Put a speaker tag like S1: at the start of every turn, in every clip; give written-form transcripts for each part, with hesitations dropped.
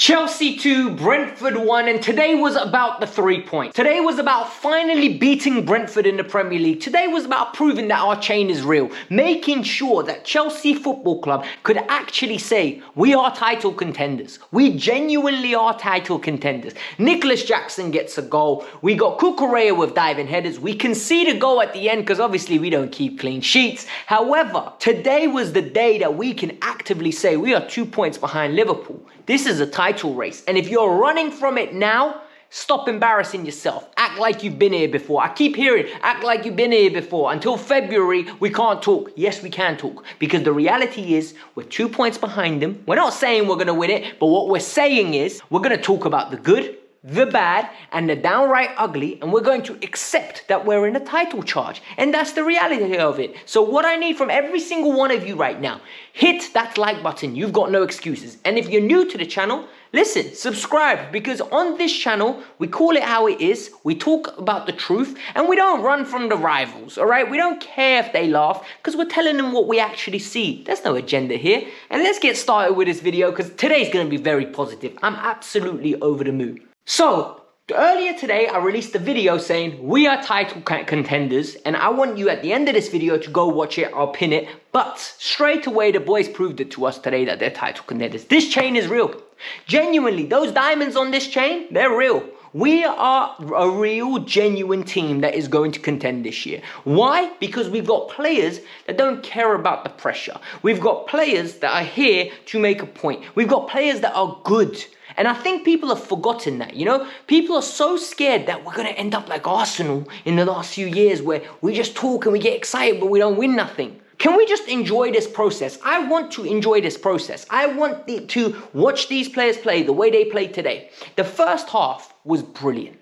S1: Chelsea 2, Brentford 1, and today was about the 3 points. Today was about finally beating Brentford in the Premier League. Today was about proving that our chain is real, making sure that Chelsea Football Club could actually say, we are title contenders. We genuinely are title contenders. Nicholas Jackson gets a goal. We got Cucurella with diving headers. We concede a goal at the end because obviously we don't keep clean sheets. However, today was the day that we can actively say we are 2 points behind Liverpool. This is a title race. And if you're running from it now, stop embarrassing yourself. Act like you've been here before. I keep hearing, act like you've been here before. Until February, we can't talk. Yes, we can talk. Because the reality is, we're 2 points behind them. We're not saying we're going to win it. But what we're saying is, we're going to talk about the good, the bad, and the downright ugly, and we're going to accept that we're in a title charge. And that's the reality of it. So what I need from every single one of you right now, hit that like button. You've got no excuses. And if you're new to the channel, listen, subscribe, because on this channel, we call it how it is. We talk about the truth, and we don't run from the rivals, all right? We don't care if they laugh, because we're telling them what we actually see. There's no agenda here. And let's get started with this video, because today's going to be very positive. I'm absolutely over the moon. So, earlier today, I released a video saying we are title contenders, and I want you at the end of this video to go watch it. I'll pin it. But straight away, the boys proved it to us today that they're title contenders. This chain is real. Genuinely, those diamonds on this chain, they're real. We are a real, genuine team that is going to contend this year. Why? Because we've got players that don't care about the pressure. We've got players that are here to make a point. We've got players that are good. And I think people have forgotten that, you know? People are so scared that we're going to end up like Arsenal in the last few years, where we just talk and we get excited, but we don't win nothing. Can we just enjoy this process? I want to enjoy this process. I want to watch these players play the way they played today. The first half was brilliant.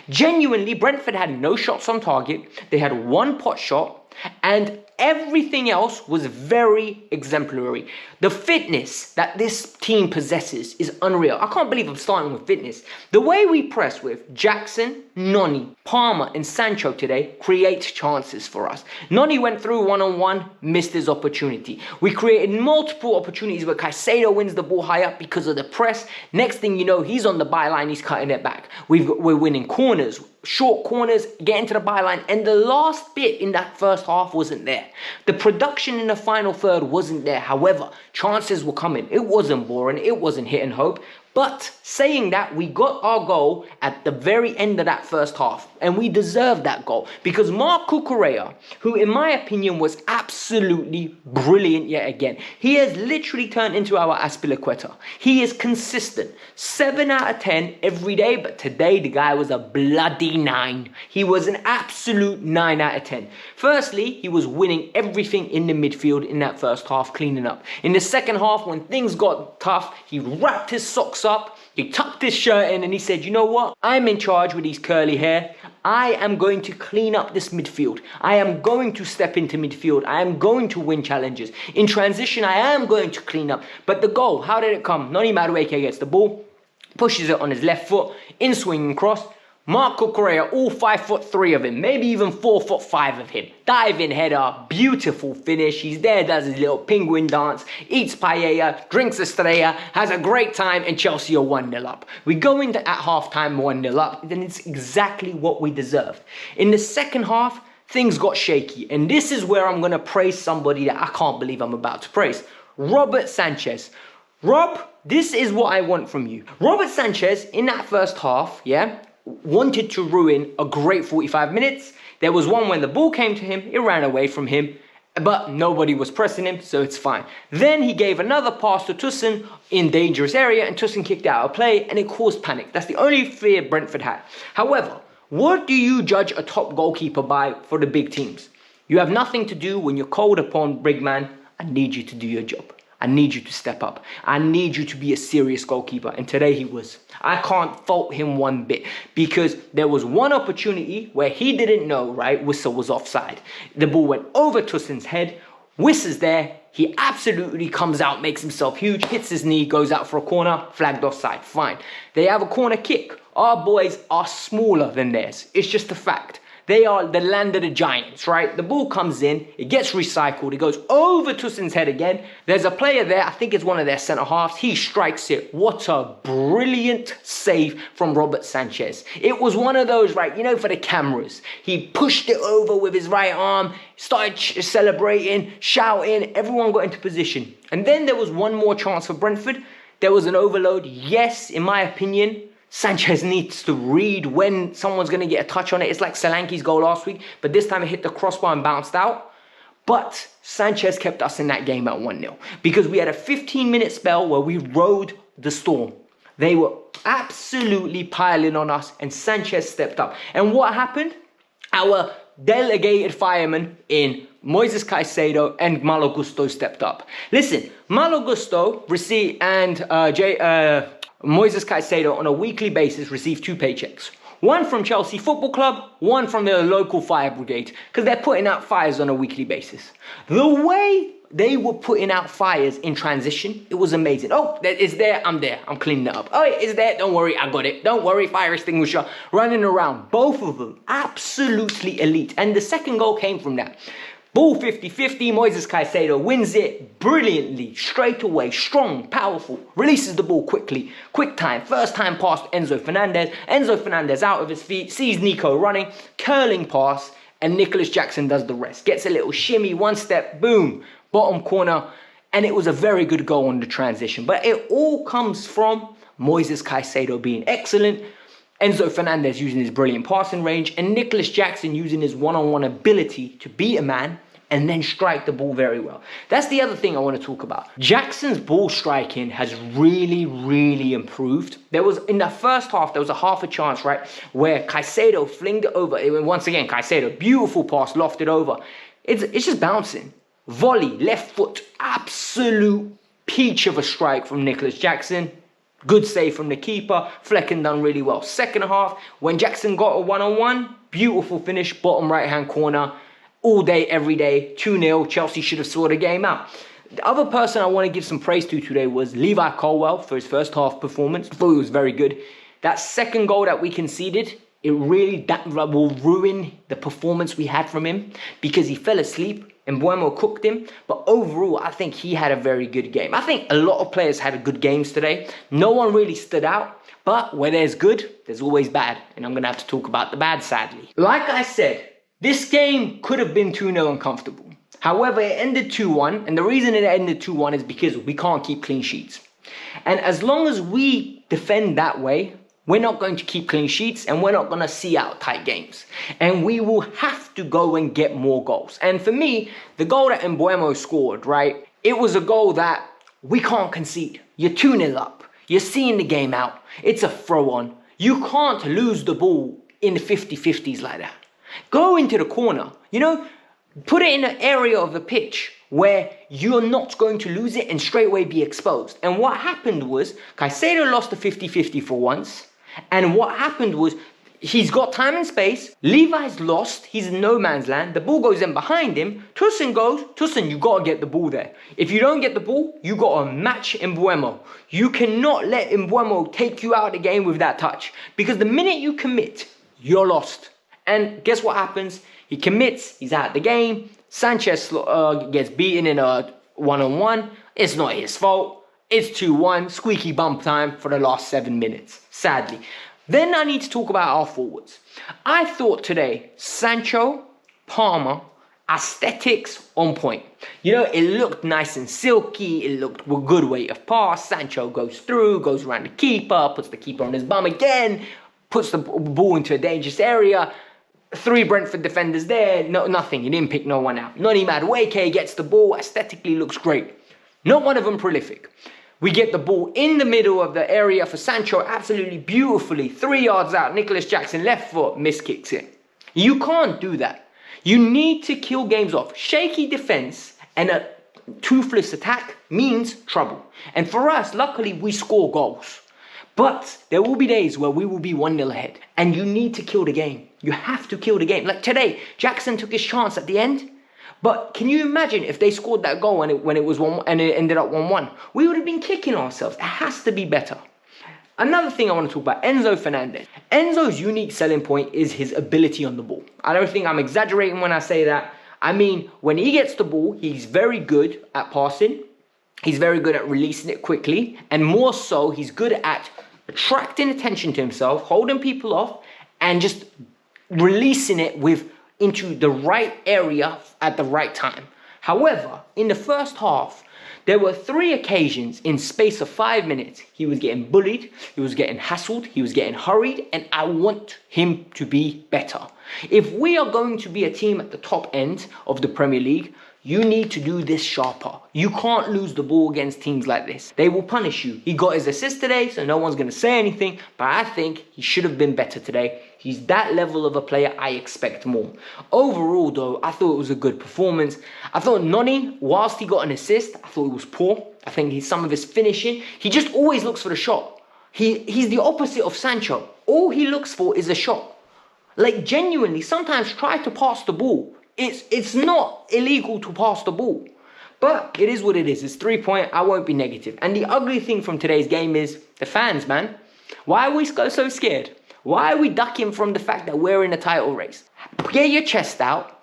S1: Genuinely, Brentford had no shots on target. They had one pot shot, and everything else was very exemplary. The fitness that this team possesses is unreal. I can't believe I'm starting with fitness. The way we press with Jackson, Noni, Palmer and Sanchez today creates chances for us. Noni went through one-on-one, missed his opportunity. We created multiple opportunities where Caicedo wins the ball high up because of the press. Next thing you know, he's on the byline, he's cutting it back. We're winning corners, short corners, getting to the byline, and the last bit in that first half wasn't there. The production in the final third wasn't there. However, chances were coming. It wasn't boring. It wasn't hit and hope. But saying that, we got our goal at the very end of that first half. And we deserved that goal. Because Marc Cucurella, who in my opinion was absolutely brilliant yet again. He has literally turned into our Aspilicueta. He is consistent. 7 out of 10 every day. But today the guy was a bloody 9. He was an absolute 9 out of 10. Firstly, he was winning everything in the midfield in that first half, cleaning up. In the second half, when things got tough, he wrapped his socks up, he tucked his shirt in, and he said, you know what? I'm in charge with these curly hair. I am going to clean up this midfield. I am going to step into midfield. I am going to win challenges. In transition, I am going to clean up. But the goal, how did it come? Noni Madueke gets the ball, pushes it on his left foot, in swinging cross. Marc Cucurella, all 5'3" of him, maybe even 4'5" of him. Diving header, beautiful finish. He's there, does his little penguin dance, eats paella, drinks estrella, has a great time, and Chelsea are 1-0 up. We go into at half-time 1-0 up, then it's exactly what we deserved. In the second half, things got shaky, and this is where I'm going to praise somebody that I can't believe I'm about to praise. Robert Sanchez. Rob, this is what I want from you. Robert Sanchez, in that first half, wanted to ruin a great 45 minutes. There was one when the ball came to him, it ran away from him, but nobody was pressing him, so it's fine. Then he gave another pass to Toussaint in dangerous area, and Toussaint kicked out of play, and it caused panic. That's the only fear Brentford had. However, what do you judge a top goalkeeper by for the big teams? You have nothing to do when you're called upon, big man. I need you to do your job. I need you to step up. I need you to be a serious goalkeeper. And today he was. I can't fault him one bit, because there was one opportunity where he didn't know, right? Whistle was offside. The ball went over Toussaint's head. Whistle's there. He absolutely comes out, makes himself huge, hits his knee, goes out for a corner, flagged offside. Fine. They have a corner kick. Our boys are smaller than theirs. It's just a fact. They are the land of the giants, right? The ball comes in, it gets recycled, it goes over Toussaint's head again. There's a player there, I think it's one of their centre-halves. He strikes it. What a brilliant save from Robert Sanchez. It was one of those, right, you know, for the cameras. He pushed it over with his right arm, started celebrating, shouting, everyone got into position. And then there was one more chance for Brentford. There was an overload. Yes, in my opinion, Sanchez needs to read when someone's going to get a touch on it. It's like Solanke's goal last week, but this time it hit the crossbar and bounced out. But Sanchez kept us in that game at 1-0 because we had a 15-minute spell where we rode the storm. They were absolutely piling on us and Sanchez stepped up. And what happened? Our delegated firemen in Moises Caicedo and Malo Gusto stepped up. Listen, Malo Gusto received Moises Caicedo on a weekly basis received 2 paychecks. One from Chelsea Football Club, one from the local fire brigade, because they're putting out fires on a weekly basis. The way they were putting out fires in transition, it was amazing. Oh, it's there, I'm there, I'm cleaning it up. Oh, it's there, don't worry, I got it. Don't worry, fire extinguisher, running around. Both of them, absolutely elite. And the second goal came from that. Ball 50-50, Moises Caicedo wins it brilliantly, straight away, strong, powerful, releases the ball quickly, quick time, first time pass to Enzo Fernandez. Enzo Fernandez out of his feet, sees Nico running, curling pass, and Nicholas Jackson does the rest. Gets a little shimmy, one step, boom, bottom corner, and it was a very good goal on the transition. But it all comes from Moises Caicedo being excellent, Enzo Fernandez using his brilliant passing range, and Nicholas Jackson using his one-on-one ability to beat a man and then strike the ball very well. That's the other thing I want to talk about. Jackson's ball striking has really, really improved. There was, in the first half, there was a half a chance, right, where Caicedo flinged it over. Once again, Caicedo, beautiful pass, lofted over. It's just bouncing. Volley, left foot, absolute peach of a strike from Nicholas Jackson. Good save from the keeper. Flecken done really well. Second half, when Jackson got a one-on-one, beautiful finish, bottom right-hand corner. All day, every day, 2-0. Chelsea should have sorted the game out. The other person I want to give some praise to today was Levi Colwill for his first half performance. I thought he was very good. That second goal that we conceded, that will ruin the performance we had from him because he fell asleep and Buemo cooked him. But overall, I think he had a very good game. I think a lot of players had good games today. No one really stood out. But where there's good, there's always bad. And I'm going to have to talk about the bad, sadly. Like I said, this game could have been 2-0 uncomfortable. However, it ended 2-1. And the reason it ended 2-1 is because we can't keep clean sheets. And as long as we defend that way, we're not going to keep clean sheets and we're not going to see out tight games. And we will have to go and get more goals. And for me, the goal that Mbeumo scored, right, it was a goal that we can't concede. You're 2-0 up. You're seeing the game out. It's a throw-on. You can't lose the ball in the 50-50s like that. Go into the corner, you know, put it in an area of the pitch where you're not going to lose it and straight away be exposed. And what happened was Caicedo lost the 50-50 for once. And what happened was he's got time and space. Levi's lost. He's in no man's land. The ball goes in behind him. Toussaint goes. Toussaint, you got to get the ball there. If you don't get the ball, you got to match Mbeumo. You cannot let Mbeumo take you out of the game with that touch. Because the minute you commit, you're lost. And guess what happens? He commits. He's out of the game. Sanchez gets beaten in a one-on-one. It's not his fault. It's 2-1. Squeaky bum time for the last 7 minutes. Sadly. Then I need to talk about our forwards. I thought today, Sancho, Palmer, aesthetics on point. You know, it looked nice and silky. It looked a good weight of pass. Sancho goes through, goes around the keeper, puts the keeper on his bum again, puts the ball into a dangerous area. 3 Brentford defenders there. No, nothing. He didn't pick no one out. Noni Madueke gets the ball. Aesthetically looks great. Not one of them prolific. We get the ball in the middle of the area for Sancho absolutely beautifully. 3 yards out. Nicholas Jackson, left foot, miskicks it. You can't do that. You need to kill games off. Shaky defense and a toothless attack means trouble. And for us, luckily, we score goals. But there will be days where we will be 1-0 ahead. And you need to kill the game. You have to kill the game. Like today, Jackson took his chance at the end. But can you imagine if they scored that goal when it was 1 and it ended up 1-1? We would have been kicking ourselves. It has to be better. Another thing I want to talk about, Enzo Fernandez. Enzo's unique selling point is his ability on the ball. I don't think I'm exaggerating when I say that. I mean, when he gets the ball, he's very good at passing. He's very good at releasing it quickly. And more so, he's good at attracting attention to himself, holding people off, and just releasing it into the right area at the right time. However, in the first half, there were 3 occasions in space of 5 minutes. He was getting bullied, he was getting hassled, he was getting hurried, and I want him to be better. If we are going to be a team at the top end of the Premier League, you need to do this sharper. You can't lose the ball against teams like this. They will punish you. He got his assist today, so no one's going to say anything, but I think he should have been better today. He's that level of a player. I expect more. Overall, though, I thought it was a good performance. I thought Noni, whilst he got an assist, I thought he was poor. I think some of his finishing, he just always looks for the shot. He's the opposite of Sancho. All he looks for is a shot. Like, genuinely, sometimes try to pass the ball. It's not illegal to pass the ball. But it is what it is. It's 3-point. I won't be negative. And the ugly thing from today's game is the fans, man. Why are we so scared? Why are we ducking from the fact that we're in a title race? Get your chest out,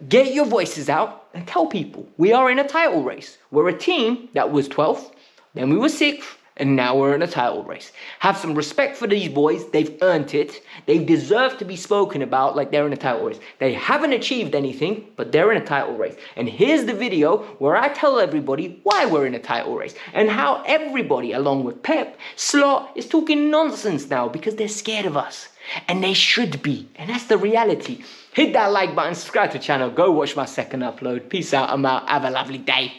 S1: get your voices out, and tell people we are in a title race. We're a team that was 12th, then we were 6th, and now we're in a title race. Have some respect for these boys. They've earned it. They deserve to be spoken about like they're in a title race. They haven't achieved anything, but they're in a title race. And here's the video where I tell everybody why we're in a title race and how everybody, along with Pep, Slot, is talking nonsense now because they're scared of us. And they should be. And that's the reality. Hit that like button, subscribe to the channel, go watch my second upload. Peace out, I'm out. Have a lovely day.